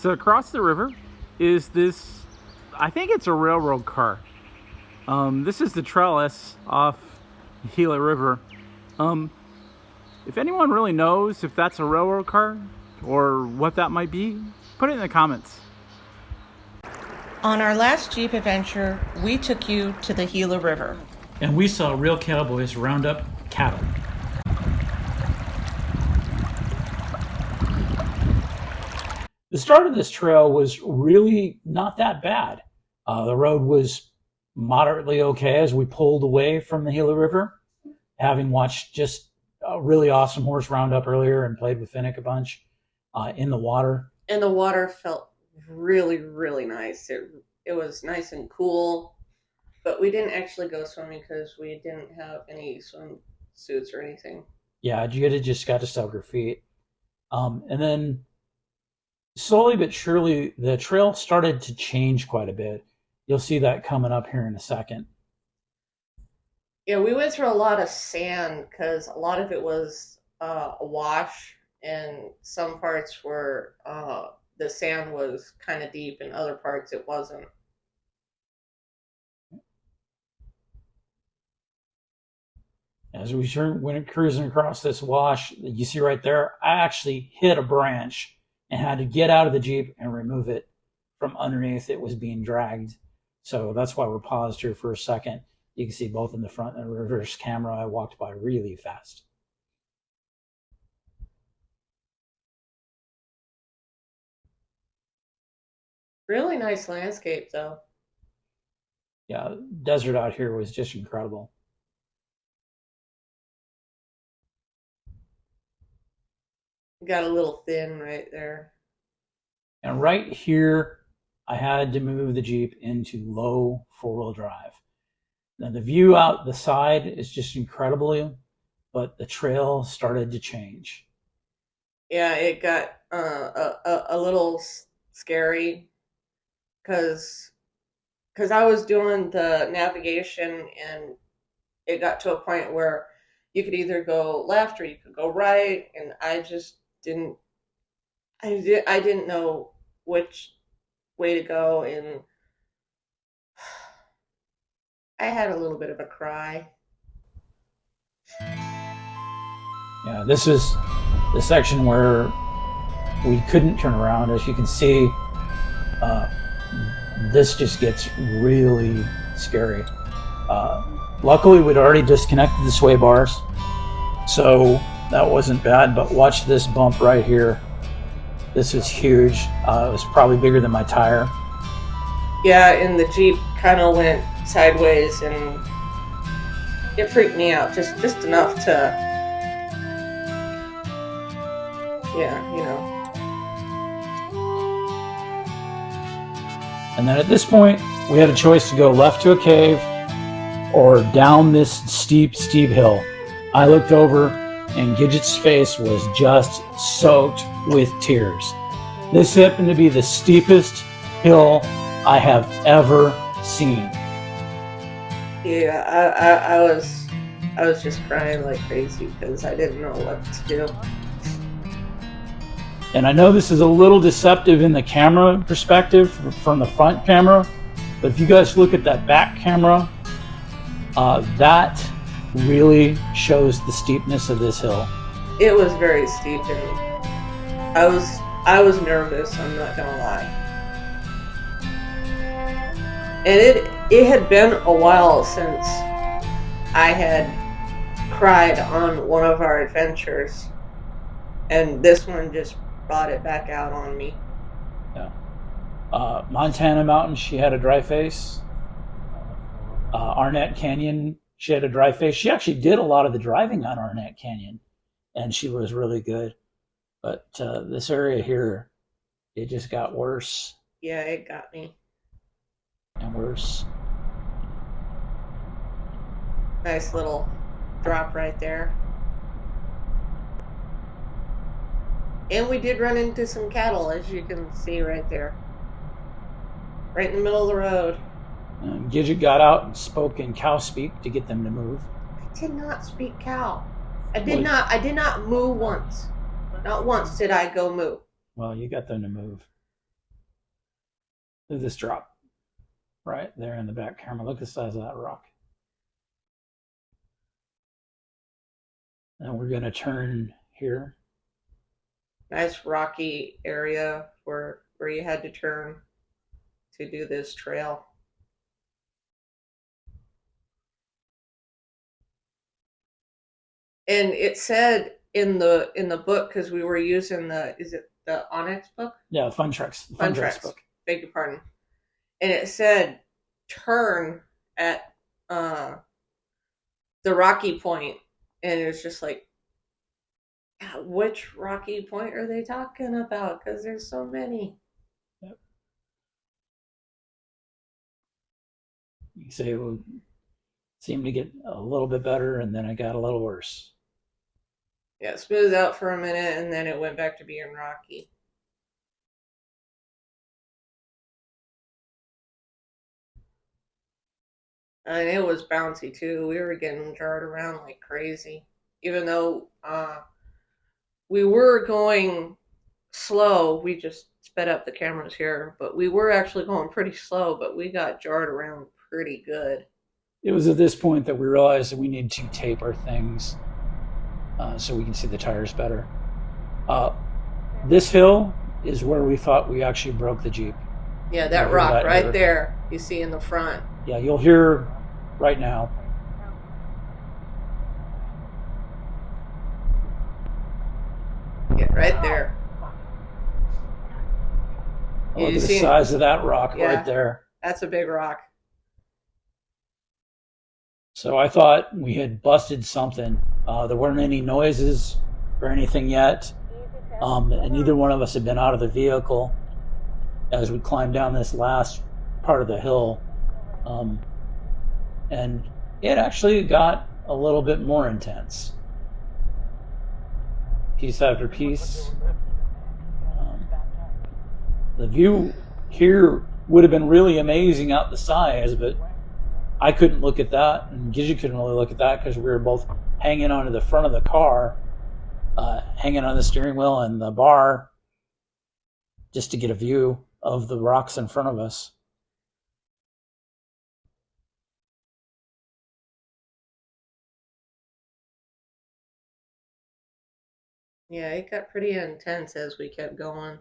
So across the river is this, I think it's a railroad car. This is the trellis off Gila River. If anyone really knows if that's a railroad car or what that might be, put it in the comments. On our last Jeep adventure, we took you to the Gila River. And we saw real cowboys round up cattle. The start of this trail was really not that bad. The road was moderately okay as we pulled away from the Gila River, having watched just a really awesome horse roundup earlier and played with Finnick a bunch in the water. And the water felt really, really nice. It was nice and cool, but we didn't actually go swimming because we didn't have any swim suits or anything. Yeah, Gidget just got to soak her feet. And then slowly but surely, the trail started to change quite a bit. You'll see that coming up here in a second. Yeah, we went through a lot of sand because a lot of it was a wash, and some parts were the sand was kind of deep, and other parts it wasn't. As we went cruising across this wash, you see right there, I actually hit a branch and had to get out of the Jeep and remove it from underneath. It was being dragged. So that's why we're paused here for a second. You can see both in the front and reverse camera, I walked by really fast. Really nice landscape, though. Yeah, desert out here was just incredible. Got a little thin right there. And right here, I had to move the Jeep into low four-wheel drive. Now the view out the side is just incredible, but the trail started to change. Yeah, it got a little scary because I was doing the navigation, and it got to a point where you could either go left or you could go right, and I just didn't know which way to go, and I had a little bit of a cry. Yeah, this is the section where we couldn't turn around. As you can see, this just gets really scary. Luckily, we'd already disconnected the sway bars, so that wasn't bad, but watch this bump right here. This is huge. It was probably bigger than my tire. Yeah, and the Jeep kind of went sideways, and it freaked me out just enough to, yeah, you know. And then at this point, we had a choice to go left to a cave or down this steep hill. I looked over, and Gidget's face was just soaked with tears. This happened to be the steepest hill I have ever seen. Yeah, I was just crying like crazy because I didn't know what to do. And I know this is a little deceptive in the camera perspective from the front camera, but if you guys look at that back camera, that really shows the steepness of this hill. It was very steep, and I was nervous, I'm not gonna lie. And it had been a while since I had cried on one of our adventures, and this one just brought it back out on me. Yeah. Montana Mountain, she had a dry face. Arnett Canyon, she had a dry face. She actually did a lot of the driving on Arnett Canyon, and she was really good. But this area here, it just got worse. Yeah, it got me. And worse. Nice little drop right there. And we did run into some cattle, as you can see right there. Right in the middle of the road. Gidget got out and spoke in cow speak to get them to move. I did not speak cow. I did not moo once. Not once did I go moo. Well, you got them to move. this drop right there in the back camera. Look at the size of that rock. And we're going to turn here. Nice rocky area where you had to turn to do this trail. And it said in the book, because we were using the AGA&x book? Yeah, Fun Treks book. Beg your pardon. And it said turn at the rocky point, and it was just like, which rocky point are they talking about? Because there's so many. Yep. You say it would seem to get a little bit better, and then it got a little worse. Yeah, it smoothed out for a minute, and then it went back to being rocky. And it was bouncy too. We were getting jarred around like crazy. Even though we were going slow, we just sped up the cameras here, but we were actually going pretty slow, but we got jarred around pretty good. It was at this point that we realized that we need to tape our things so we can see the tires better. This hill is where we thought we actually broke the Jeep. Yeah, that rock right there you see in the front. Yeah, you'll hear right now. Yeah, right there. Look at the size of that rock right there. That's a big rock. So I thought we had busted something. There weren't any noises or anything yet. And neither one of us had been out of the vehicle as we climbed down this last part of the hill. And it actually got a little bit more intense. Piece after piece. The view here would have been really amazing out the sides, but I couldn't look at that, and Gidget couldn't really look at that because we were both hanging onto the front of the car, hanging on the steering wheel and the bar, just to get a view of the rocks in front of us. Yeah, it got pretty intense as we kept going.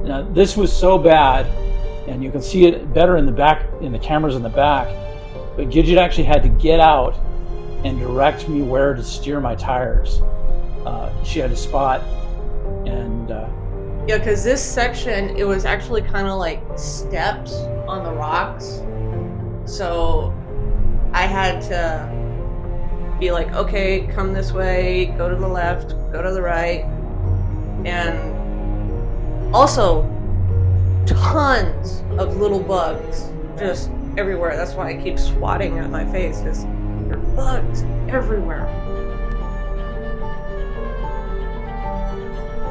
Now, this was so bad, and you can see it better in the back, in the cameras in the back, but Gidget actually had to get out and direct me where to steer my tires. She had a spot, and yeah, because this section, it was actually kind of like steps on the rocks, so I had to be like, okay, come this way, go to the left, go to the right, and also tons of little bugs just everywhere. That's why I keep swatting at my face, because there are bugs everywhere.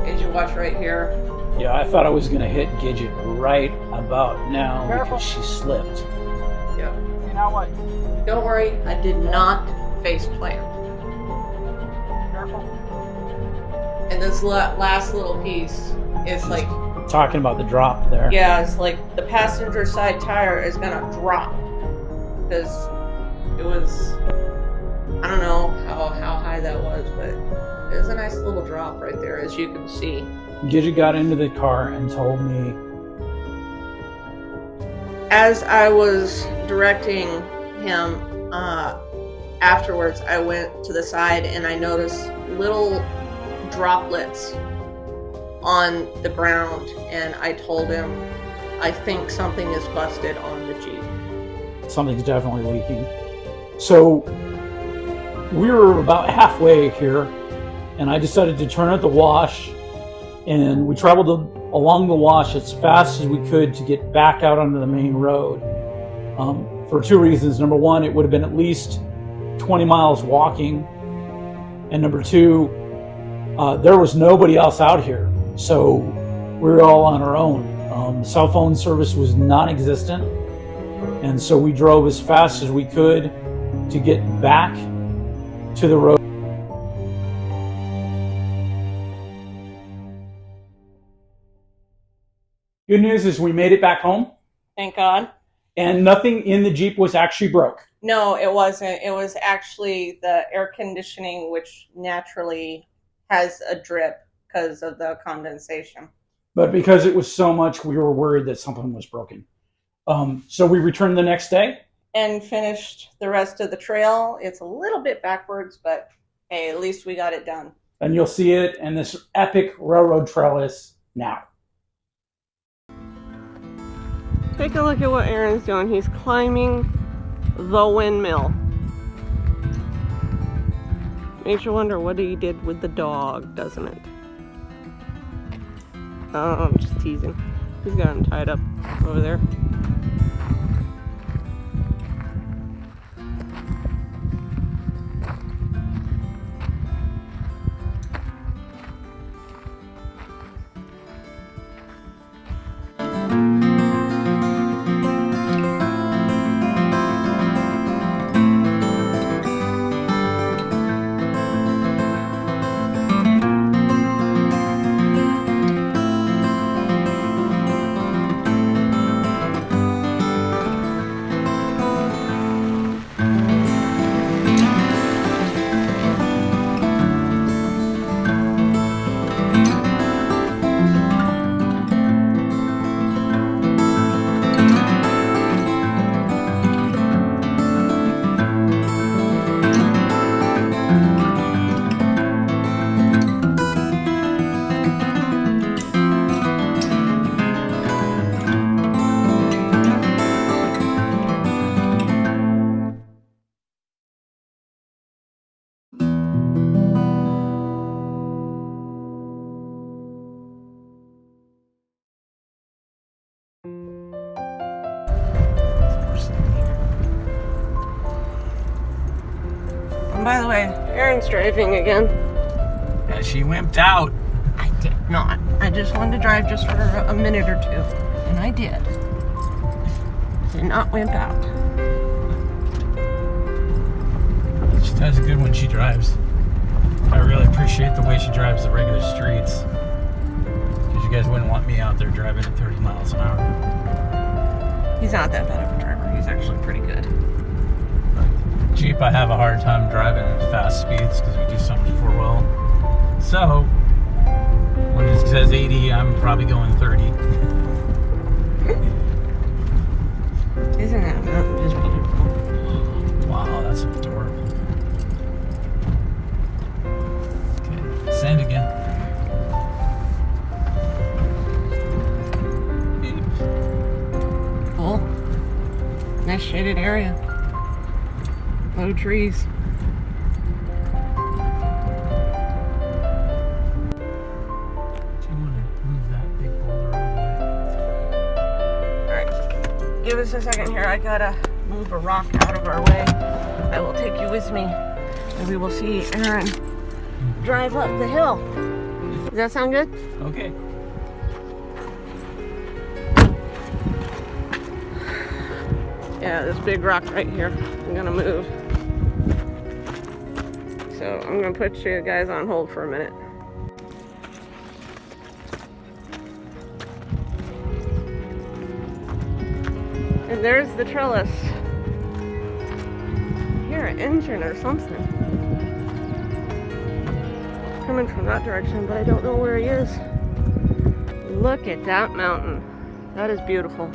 Did you watch right here? Yeah, I thought I was going to hit Gidget right about now because she slipped. Yeah. You know what? Don't worry, I did not face plant. Careful. And this last little piece is like, Talking about the drop there. yeah, it's like the passenger side tire is gonna drop because it was, I don't know how high that was, but it was a nice little drop right there, as you can see. Gidget got into the car and told me. As I was directing him, afterwards, I went to the side and I noticed little droplets on the ground, and I told him, I think something is busted on the Jeep. Something's definitely leaking. So we were about halfway here, and I decided to turn at the wash, and we traveled along the wash as fast as we could to get back out onto the main road. For two reasons. Number one, it would have been at least 20 miles walking, and number two, there was nobody else out here, so we were all on our own. Cell phone service was non-existent, and so we drove as fast as we could to get back to the road. Good news is we made it back home, Thank God. and nothing in the Jeep was actually broke. No, it wasn't. It was actually the air conditioning, which naturally has a drip because of the condensation. But because it was so much, we were worried that something was broken. So we returned the next day. And finished the rest of the trail. It's a little bit backwards, but hey, at least we got it done. And you'll see it in this epic railroad trellis now. Take a look at what Aaron's doing. He's climbing the windmill. Makes you wonder what he did with the dog, doesn't it? Oh, I'm just teasing. He's got him tied up over there. By the way, Aaron's driving again. And she wimped out. I did not. I just wanted to drive just for a minute or two. And I did. Did not wimp out. She does good when she drives. I really appreciate the way she drives the regular streets. Because you guys wouldn't want me out there driving at 30 miles an hour. He's not that bad of a driver. He's actually pretty good. Jeep, I have a hard time driving at fast speeds because we do so much four-wheel. So, when it says 80, I'm probably going 30. Isn't that mountain just beautiful? Wow, that's adorable. Okay, sand again. Cool. Nice shaded area. Low trees. Do you want to move that big boulder out of Alright. Give us a second here. I gotta move a rock out of our way. I will take you with me. And we will see Aaron drive up the hill. Does that sound good? the way? Okay. Yeah, this big rock right here. I'm gonna move. So I'm gonna put you guys on hold for a minute. And there's the trellis. I hear an engine or something coming from that direction, but I don't know where he is. Look at that mountain. That is beautiful.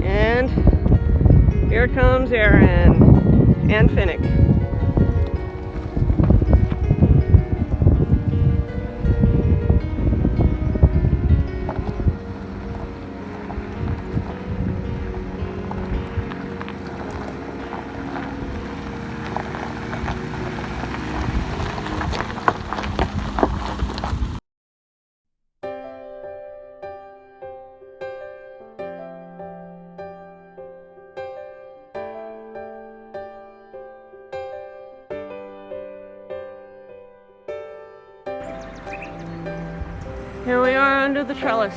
And here comes Aaron and Finnick. Here we are under the trellis.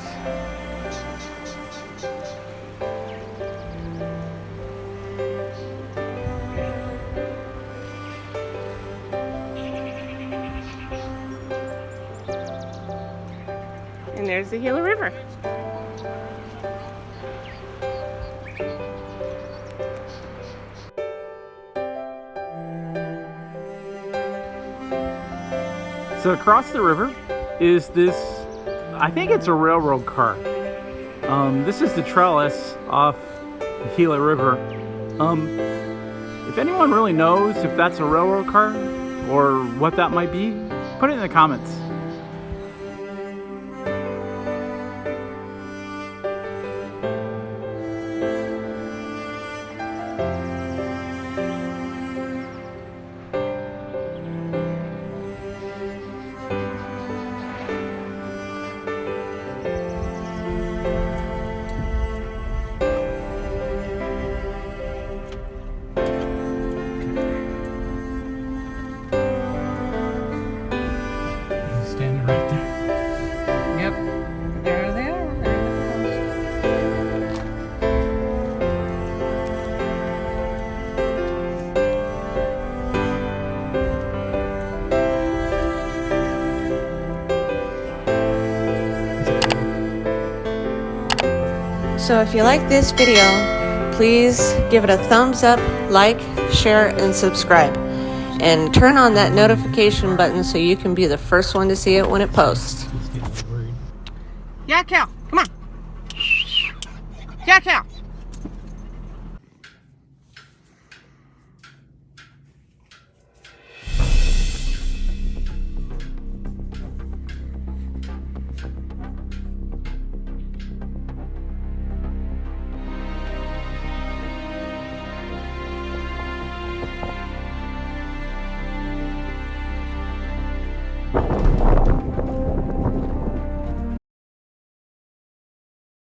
And there's the Gila River. So across the river is this, I think it's a railroad car. This is the trellis off the Gila River. If anyone really knows if that's a railroad car or what that might be, put it in the comments. Standing right there. Yep, there they are. So if you like this video, please give it a thumbs up, like, share, and subscribe. And turn on that notification button so you can be the first one to see it when it posts. Yeah, Cal, come on. Yeah, Cal.